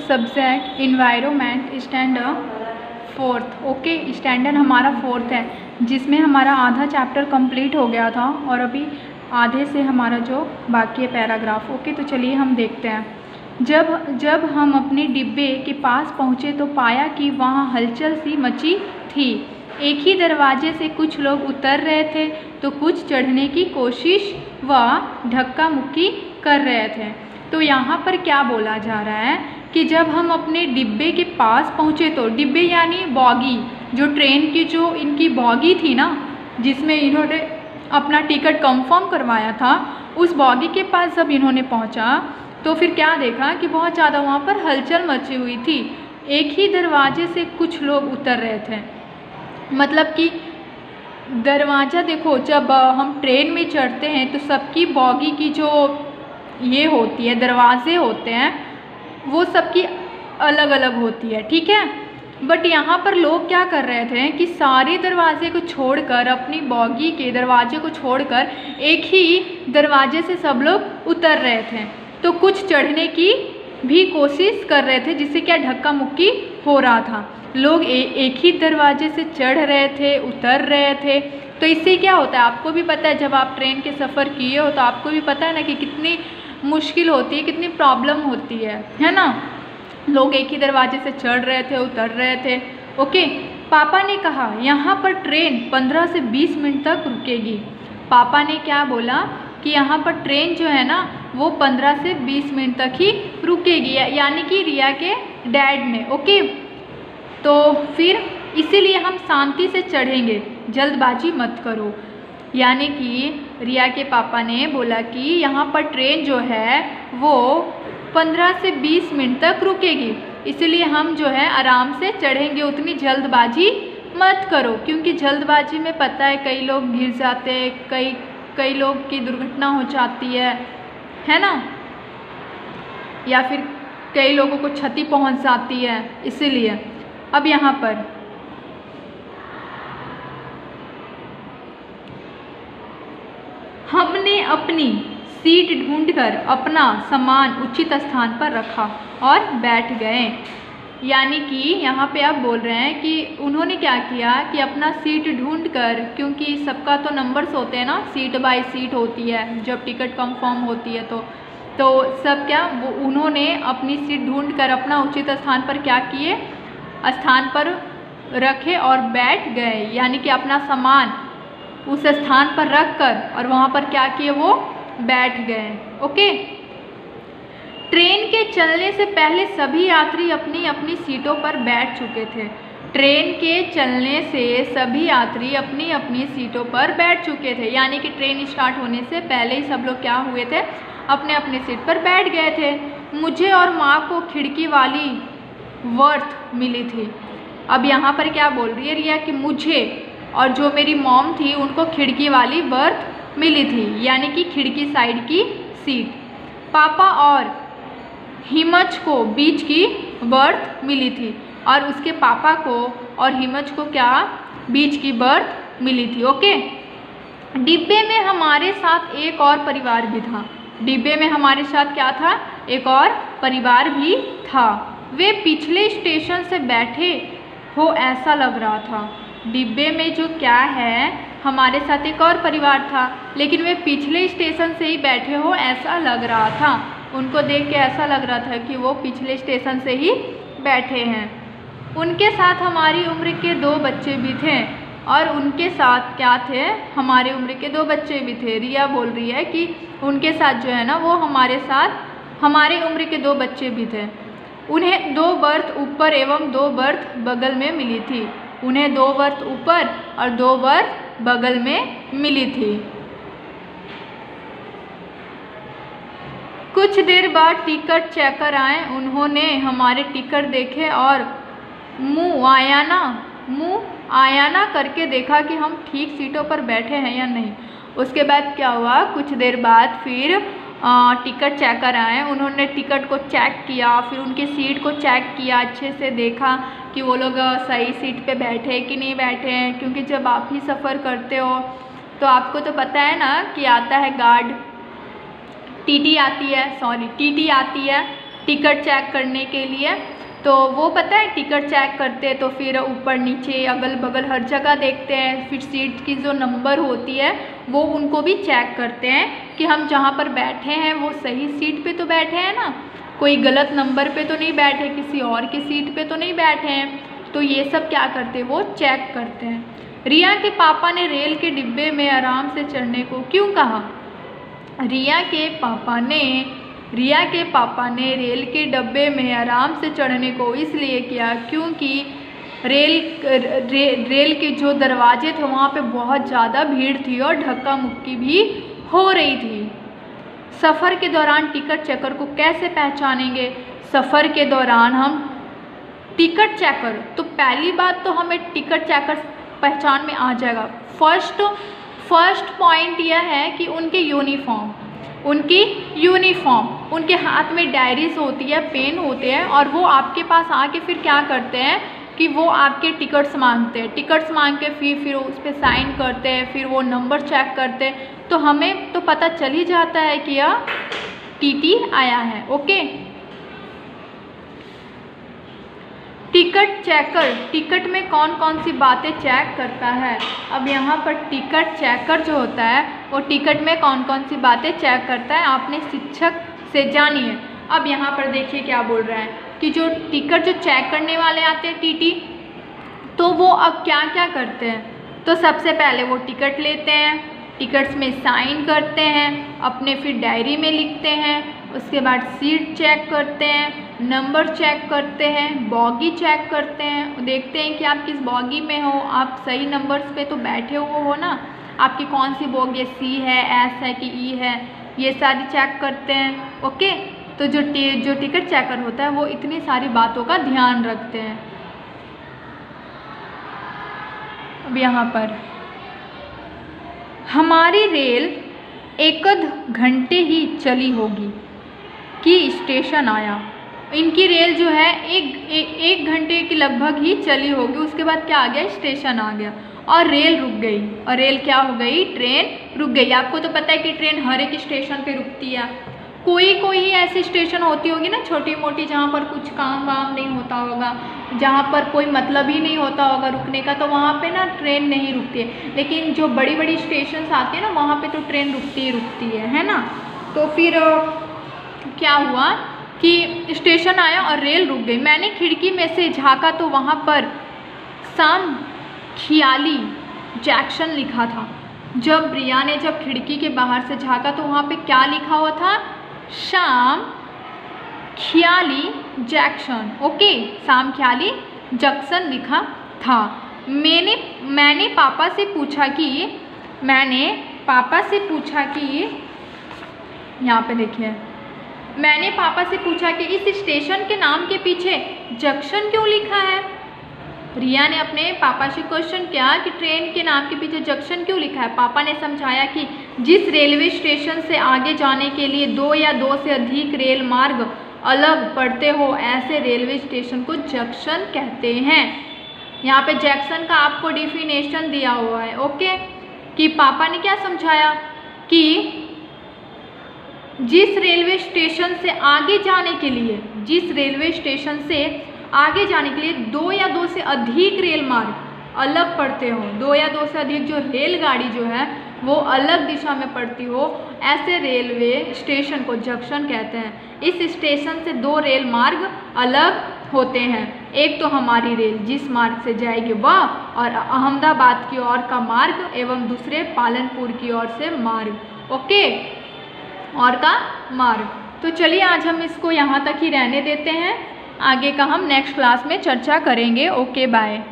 Subject environment standard 4th। Okay, standard हमारा 4th है, जिसमें हमारा आधा चैप्टर कंप्लीट हो गया था और अभी आधे से हमारा जो बाकी है पैराग्राफ। ओके, तो चलिए हम देखते हैं। जब हम अपने डिब्बे के पास पहुँचे तो पाया कि वहाँ हलचल सी मची थी। एक ही दरवाजे से कुछ लोग उतर रहे थे तो कुछ चढ़ने की कोशिश व धक्का मुक्की कर रहे थे। तो यहाँ पर क्या बोला जा रहा है कि जब हम अपने डिब्बे के पास पहुँचे तो डिब्बे यानी बॉगी, जो ट्रेन की जो इनकी बॉगी थी ना, जिसमें इन्होंने अपना टिकट कंफर्म करवाया था, उस बॉगी के पास जब इन्होंने पहुँचा तो फिर क्या देखा कि बहुत ज़्यादा वहाँ पर हलचल मची हुई थी। एक ही दरवाजे से कुछ लोग उतर रहे थे, मतलब कि दरवाज़ा देखो, जब हम ट्रेन में चढ़ते हैं तो सबकी बॉगी की जो ये होती है, दरवाजे होते हैं, वो सबकी अलग अलग होती है, ठीक है। बट यहाँ पर लोग क्या कर रहे थे कि सारे दरवाजे को छोड़कर, अपनी बॉगी के दरवाजे को छोड़कर एक ही दरवाजे से सब लोग उतर रहे थे। तो कुछ चढ़ने की भी कोशिश कर रहे थे, जिससे क्या धक्का मुक्की हो रहा था। लोग एक ही दरवाजे से चढ़ रहे थे, उतर रहे थे। तो इससे क्या होता है, आपको भी पता है, जब आप ट्रेन के सफ़र किए हो तो आपको भी पता है ना कि कितनी मुश्किल होती है, कितनी प्रॉब्लम होती है ना। लोग एक ही दरवाजे से चढ़ रहे थे, उतर रहे थे। ओके, पापा ने कहा यहाँ पर ट्रेन 15 से 20 मिनट तक रुकेगी। पापा ने क्या बोला कि यहाँ पर ट्रेन जो है ना वो 15 से 20 मिनट तक ही रुकेगी, यानी कि रिया के डैड ने। ओके, तो फिर इसीलिए हम शांति से चढ़ेंगे, जल्दबाजी मत करो। यानी कि रिया के पापा ने बोला कि यहाँ पर ट्रेन जो है वो 15 से 20 मिनट तक रुकेगी, इसलिए हम जो है आराम से चढ़ेंगे, उतनी जल्दबाजी मत करो। क्योंकि जल्दबाजी में पता है कई लोग गिर जाते हैं, कई लोग की दुर्घटना हो जाती है ना, या फिर कई लोगों को क्षति पहुंच जाती है, इसीलिए। अब यहाँ पर हमने अपनी सीट ढूंढकर अपना सामान उचित स्थान पर रखा और बैठ गए। यानी कि यहाँ पे आप बोल रहे हैं कि उन्होंने क्या किया कि अपना सीट ढूंढकर, क्योंकि सबका तो नंबर्स होते हैं ना, सीट बाय सीट होती है जब टिकट कंफर्म होती है तो सब क्या, वो उन्होंने अपनी सीट ढूंढकर अपना उचित स्थान पर क्या किए, स्थान पर रखे और बैठ गए। यानी कि अपना सामान उस स्थान पर रखकर और वहाँ पर क्या किए, वो बैठ गए। ओके, ट्रेन के चलने से पहले सभी यात्री अपनी अपनी सीटों पर बैठ चुके थे। ट्रेन के चलने से सभी यात्री अपनी अपनी सीटों पर बैठ चुके थे, यानी कि ट्रेन स्टार्ट होने से पहले ही सब लोग क्या हुए थे, अपने अपने सीट पर बैठ गए थे। मुझे और माँ को खिड़की वाली बर्थ मिली थी। अब यहाँ पर क्या बोल रही है रिया कि मुझे और जो मेरी मॉम थी उनको खिड़की वाली बर्थ मिली थी, यानी कि खिड़की साइड की सीट। पापा और हिमज को बीच की बर्थ मिली थी, और उसके पापा को और हिमज को क्या, बीच की बर्थ मिली थी। ओके, डिब्बे में हमारे साथ एक और परिवार भी था। डिब्बे में हमारे साथ क्या था, एक और परिवार भी था। वे पिछले स्टेशन से बैठे हो ऐसा लग रहा था। डिब्बे में जो क्या है, हमारे साथ एक और परिवार था, लेकिन वे पिछले स्टेशन से ही बैठे हो ऐसा लग रहा था। उनको देख के ऐसा लग रहा था कि वो पिछले स्टेशन से ही बैठे हैं। उनके साथ हमारी उम्र के 2 बच्चे भी थे, और उनके साथ क्या थे, हमारे उम्र के 2 बच्चे भी थे। रिया बोल रही है कि उनके साथ जो है ना वो हमारे साथ हमारे उम्र के 2 बच्चे भी थे। उन्हें 2 बर्थ ऊपर एवं 2 बर्थ बगल में मिली थी। उन्हें 2 बर्थ ऊपर और 2 बर्थ बगल में मिली थी। कुछ देर बाद टिकट चेकर आए। उन्होंने हमारे टिकट देखे और मुँह आयाना करके देखा कि हम ठीक सीटों पर बैठे हैं या नहीं। उसके बाद क्या हुआ, कुछ देर बाद फिर टिकट चेकर आए। उन्होंने टिकट को चेक किया, फिर उनकी सीट को चेक किया, अच्छे से देखा कि वो लोग सही सीट पे बैठे कि नहीं बैठे हैं। क्योंकि जब आप ही सफ़र करते हो तो आपको तो पता है ना कि आता है गार्ड, टीटी आती है टिकट चेक करने के लिए। तो वो पता है टिकट चेक करते हैं तो फिर ऊपर नीचे अगल बगल हर जगह देखते हैं, फिर सीट की जो नंबर होती है वो उनको भी चेक करते हैं कि हम जहाँ पर बैठे हैं वो सही सीट पे तो बैठे हैं ना, कोई गलत नंबर पे तो नहीं बैठे, किसी और की सीट पे तो नहीं बैठे हैं। तो ये सब क्या करते हैं, वो चेक करते हैं। रिया के पापा ने रेल के डिब्बे में आराम से चढ़ने को क्यों कहा? रिया के पापा ने रेल के डब्बे में आराम से चढ़ने को इसलिए किया क्योंकि रेल के जो दरवाजे थे वहाँ पे बहुत ज़्यादा भीड़ थी और धक्का मुक्की भी हो रही थी। सफ़र के दौरान टिकट चेकर को कैसे पहचानेंगे? सफ़र के दौरान हम टिकट चेकर, तो पहली बात तो हमें टिकट चेकर पहचान में आ जाएगा। फर्स्ट पॉइंट यह है कि उनकी यूनिफॉर्म, उनके हाथ में डायरीज होती है, पेन होते हैं और वो आपके पास आके फिर क्या करते हैं कि वो आपके टिकट्स मांगते हैं। टिकट्स मांग के फिर उस पर साइन करते हैं, फिर वो नंबर चेक करते हैं। तो हमें तो पता चल ही जाता है कि यह टीटी आया है। ओके, टिकट चेकर टिकट में कौन कौन सी बातें चेक करता है? अब यहाँ पर टिकट चेकर जो होता है वो टिकट में कौन कौन सी बातें चेक करता है आपने शिक्षक से जानिए। अब यहाँ पर देखिए क्या बोल रहा है कि जो टिकट जो चेक करने वाले आते हैं टीटी, तो वो अब क्या क्या करते हैं? तो सबसे पहले वो टिकट लेते हैं, टिकट्स में साइन करते हैं, अपने फिर डायरी में लिखते हैं, उसके बाद सीट चेक करते हैं, नंबर चेक करते हैं, बॉगी चेक करते हैं, देखते हैं कि आप किस बॉगी में हो, आप सही नंबर्स पे तो बैठे हो ना, आपकी कौन सी बॉगी, सी है, एस है कि ई है, ये सारी चेक करते हैं। ओके, तो जो टिकट चेकर होता है वो इतनी सारी बातों का ध्यान रखते हैं। अब यहाँ पर हमारी रेल 1 घंटे ही चली होगी कि स्टेशन आया। इनकी रेल जो है एक घंटे के लगभग ही चली होगी, उसके बाद क्या आ गया, स्टेशन आ गया और रेल रुक गई। और रेल क्या हो गई, ट्रेन रुक गई। आपको तो पता है कि ट्रेन हर एक स्टेशन पे रुकती है। कोई ही ऐसी स्टेशन होती होगी ना छोटी मोटी, जहाँ पर कुछ काम वाम नहीं होता होगा, जहाँ पर कोई मतलब ही नहीं होता होगा रुकने का, तो वहाँ पे ना ट्रेन नहीं रुकती है। लेकिन जो बड़ी बड़ी स्टेशन आती है ना वहाँ पे तो ट्रेन रुकती है ना। तो फिर क्या हुआ कि स्टेशन आया और रेल रुक गई। मैंने खिड़की में से झाँका तो वहाँ पर शाम ख्याली जैक्शन लिखा था। जब रिया ने खिड़की के बाहर से झाँका तो वहाँ पे क्या लिखा हुआ था, शाम ख्याली जैक्शन। ओके, शाम ख्याली जंक्शन लिखा था। मैंने पापा से पूछा कि यहाँ पे देखिए, मैंने पापा से पूछा कि इस स्टेशन के नाम के पीछे जंक्शन क्यों लिखा है। रिया ने अपने पापा से क्वेश्चन किया कि ट्रेन के नाम के पीछे जंक्शन क्यों लिखा है। पापा ने समझाया कि जिस रेलवे स्टेशन से आगे जाने के लिए 2 या 2 से अधिक रेल मार्ग अलग पड़ते हो, ऐसे रेलवे स्टेशन को जंक्शन कहते हैं। यहाँ पे जंक्शन का आपको डिफिनेशन दिया हुआ है। ओके, कि पापा ने क्या समझाया कि जिस रेलवे स्टेशन से आगे जाने के लिए 2 या 2 से अधिक रेल मार्ग अलग पड़ते हो, 2 या 2 से अधिक जो रेलगाड़ी जो है वो अलग दिशा में पड़ती हो, ऐसे रेलवे स्टेशन को जंक्शन कहते हैं। इस स्टेशन से 2 रेल मार्ग अलग होते हैं, एक तो हमारी रेल जिस मार्ग से जाएगी वह और अहमदाबाद की ओर का मार्ग, एवं दूसरे पालनपुर की ओर से मार्ग। ओके, और का मार्ग। तो चलिए आज हम इसको यहाँ तक ही रहने देते हैं, आगे का हम नेक्स्ट क्लास में चर्चा करेंगे। Okay, bye.